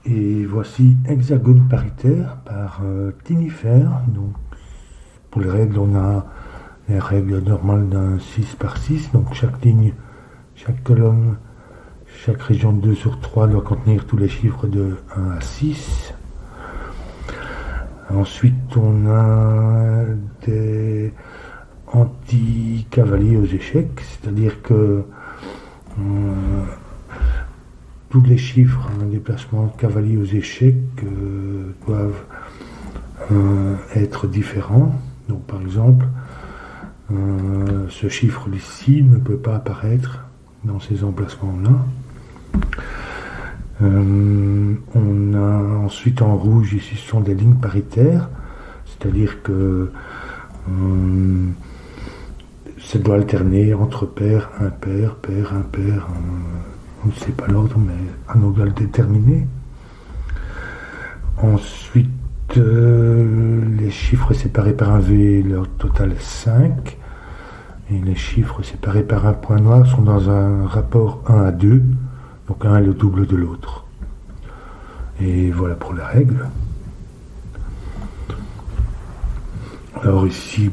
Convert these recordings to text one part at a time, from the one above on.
Et voici hexagone paritaire par Tinifer. Donc, pour les règles, on a les règles normales d'un 6 par 6. Donc, chaque ligne, chaque colonne, chaque région de 2 sur 3 doit contenir tous les chiffres de 1 à 6. Ensuite, on a des anti-cavaliers aux échecs, c'est-à-dire que tous les chiffres en déplacement de cavalier aux échecs doivent être différents. Donc par exemple, ce chiffre ici ne peut pas apparaître dans ces emplacements-là. On a ensuite en rouge, ici ce sont des lignes paritaires, c'est-à-dire que ça doit alterner entre pair, impair, pair, impair, on ne sait pas l'ordre, mais un ordre déterminé. Ensuite, les chiffres séparés par un V, leur total est 5. Et les chiffres séparés par un point noir sont dans un rapport 1 à 2. Donc un est le double de l'autre. Et voilà pour la règle. Alors ici,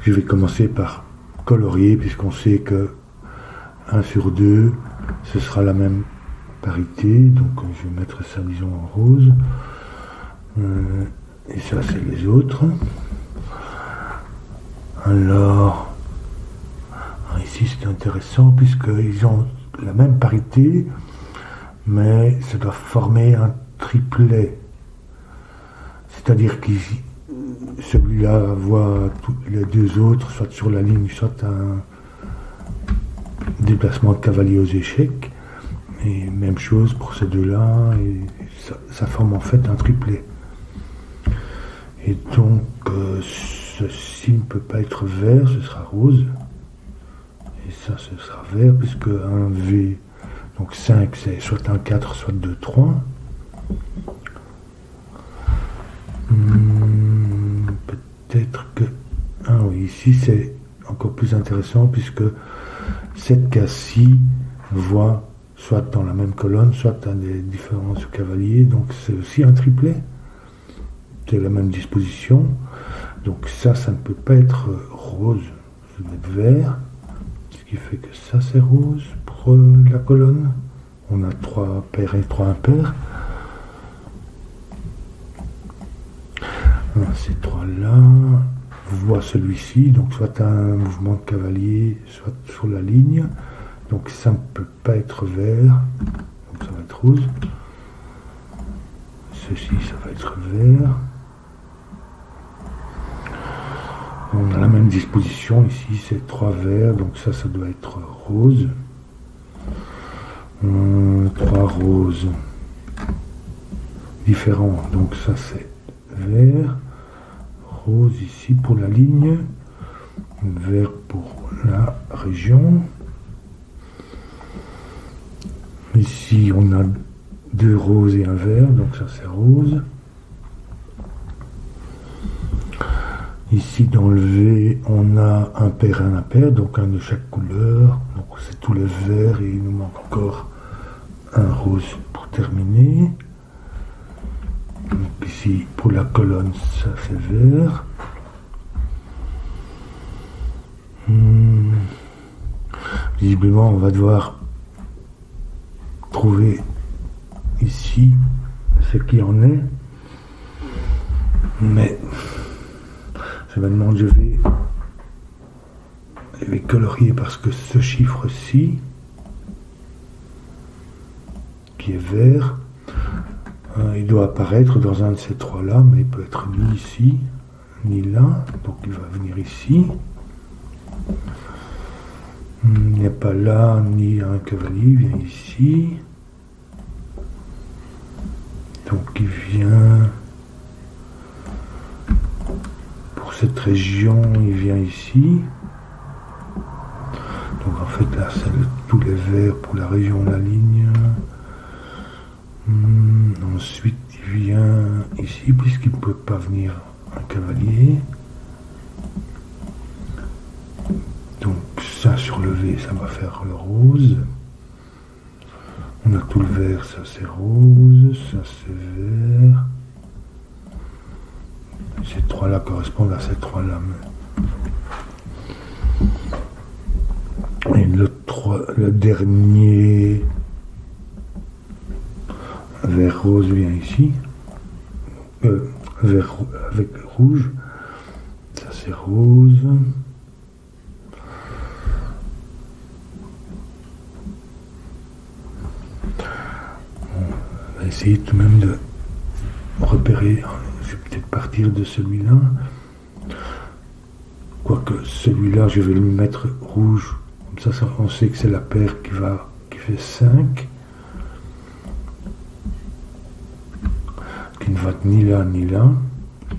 je vais commencer par colorier, puisqu'on sait que 1 sur 2, ce sera la même parité. Donc je vais mettre ça, disons, en rose. Et ça, c'est les autres. Alors, ici, c'est intéressant, puisqu'ils ont la même parité, mais ça doit former un triplet. C'est-à-dire que celui-là voit les deux autres, soit sur la ligne, soit un déplacement de cavalier aux échecs. Et même chose pour ces deux-là, et ça forme en fait un triplet. Et donc, ceci ne peut pas être vert, ce sera rose. Et ça, ce sera vert, puisque un V, donc 5, c'est soit un 4, soit 2, 3. Peut-être que... Ah oui, ici, c'est encore plus intéressant, puisque cette case-ci voit soit dans la même colonne, soit dans des différents cavaliers. Donc, c'est aussi un triplet. C'est la même disposition. Donc ça ne peut pas être rose. Je vais mettre vert. Ce qui fait que ça, c'est rose pour la colonne. On a 3 pairs et 3 impairs. Ces trois-là voient celui-ci. Donc soit un mouvement de cavalier, soit sur la ligne. Donc ça ne peut pas être vert. Donc ça va être rose. Ceci, ça va être vert. On a la même disposition ici, c'est 3 verts, donc ça doit être rose. 3 roses différents, donc ça c'est vert. Rose ici pour la ligne, vert pour la région. Ici on a 2 roses et un vert, donc ça c'est rose. Ici dans le V, on a un pair et un impair, donc un de chaque couleur. Donc c'est tous les verts et il nous manque encore un rose pour terminer. Donc ici pour la colonne, ça c'est vert. Visiblement, on va devoir trouver ici ce qui en est. Mais maintenant, je vais colorier parce que ce chiffre-ci, qui est vert, il doit apparaître dans un de ces trois-là, mais il peut être ni ici, ni là, donc il va venir ici. Il n'y a pas là, ni un cavalier, il vient ici. Donc il vient... Cette région, il vient ici. Donc en fait là, c'est tous les verts pour la région, la ligne. Ensuite, il vient ici, puisqu'il ne peut pas venir un cavalier. Donc ça sur le V, ça va faire le rose. On a tout le vert, ça c'est rose, ça c'est vert. Ces trois-là correspondent à ces trois-là. Et le dernier vert rose vient ici. Vert avec rouge. Ça c'est rose. On va essayer tout de même de repérer. Je vais peut-être partir de celui-là. Quoique celui-là, je vais lui mettre rouge. Comme ça, on sait que c'est la paire qui fait 5. Qui ne va ni là ni là.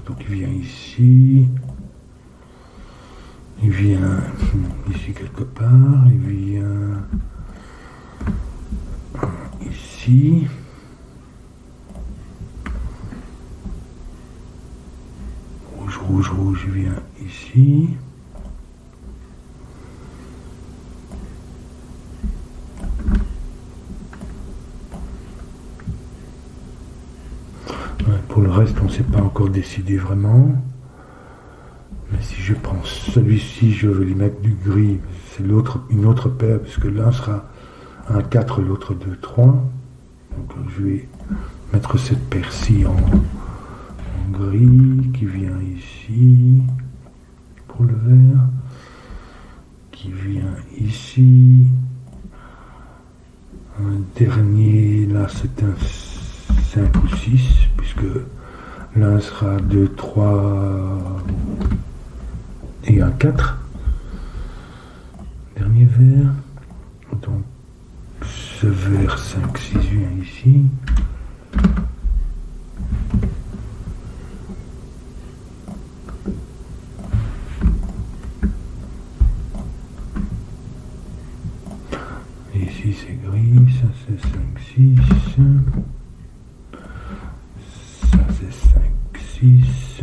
Donc il vient ici. Il vient ici quelque part. Il vient ici. Rouge, rouge, il vient ici. Pour le reste, on ne s'est pas encore décidé vraiment. Mais si je prends celui-ci, je vais lui mettre du gris. C'est une autre paire, puisque l'un sera un 4, l'autre 2, 3. Donc je vais mettre cette paire-ci en gris, qui vient ici, pour le vert, qui vient ici. Un dernier, là c'est un 5 ou 6, puisque l'un sera 2, 3 et un 4. Dernier vert. Donc ce vert 5, 6 vient ici. Et ici c'est gris, ça c'est 5, 6. Ça c'est 5, 6.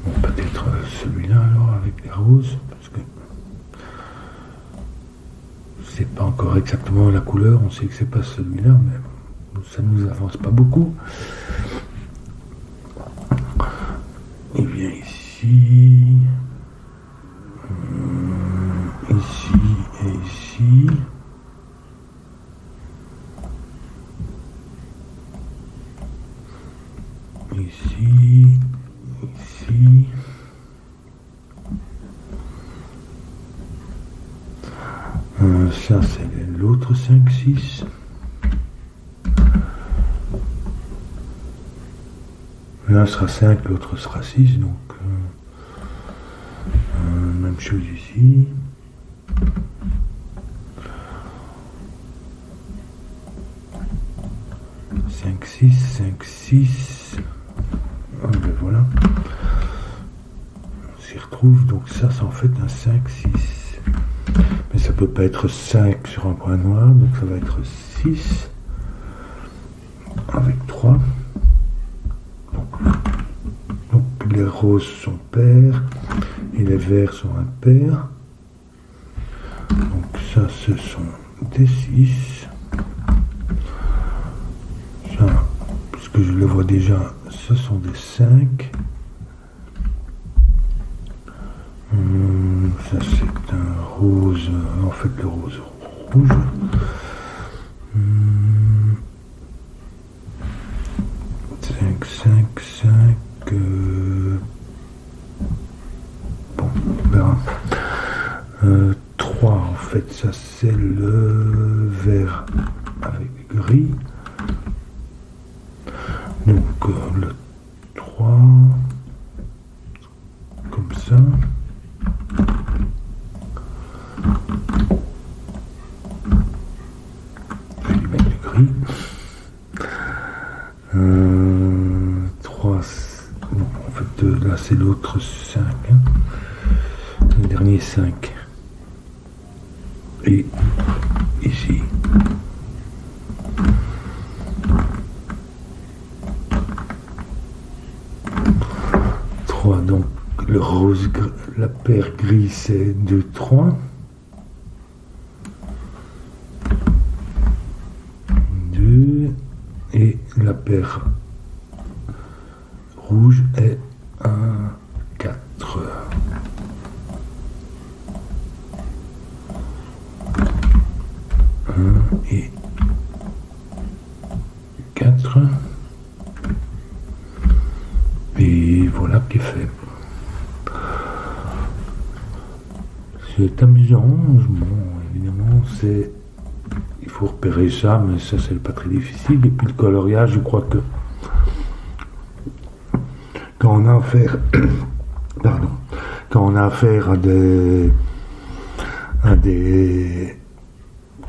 Bon, peut-être celui-là alors avec les roses, parce que c'est pas encore exactement la couleur, on sait que c'est pas celui-là, mais ça ne nous avance pas beaucoup. Il vient ici, ici et ici. Ici, ici. Ça c'est l'autre 5, 6. L'un sera 5, l'autre sera 6, donc même chose ici. Cinq, 6, 5, 6. Ah, ben voilà. On s'y retrouve, donc ça en fait un 5, 6. Mais ça peut pas être 5 sur un point noir, donc ça va être 6 avec 3. Donc les roses sont paires et les verts sont impairs. Donc ça ce sont des 6. Ça, puisque je le vois déjà, ce sont des 5. Ça c'est un rose, en fait le rose rouge. Cinq, 5. Bon, on verra. 3 en fait, ça c'est le vert avec gris. Donc le 3, comme ça. Je vais lui mettre du gris. 3, non, en fait là c'est l'autre 5. Hein. Le dernier 5. Et ici. Donc le rose, la paire gris c'est 2, 3. paire rouge est 1, 4. 1 et 4. Et voilà qui est fait. C'est amusant. Bon, évidemment, il faut repérer ça, mais ça, c'est pas très difficile. Et puis le coloriage, je crois que quand on a affaire, quand on a affaire à des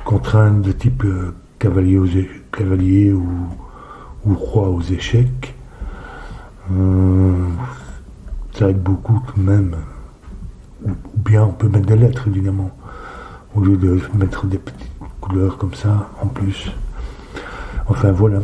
contraintes de type cavalier ou roi aux échecs, ça aide beaucoup quand même. Ou bien on peut mettre des lettres, évidemment, au lieu de mettre des petites couleurs comme ça en plus. Enfin voilà.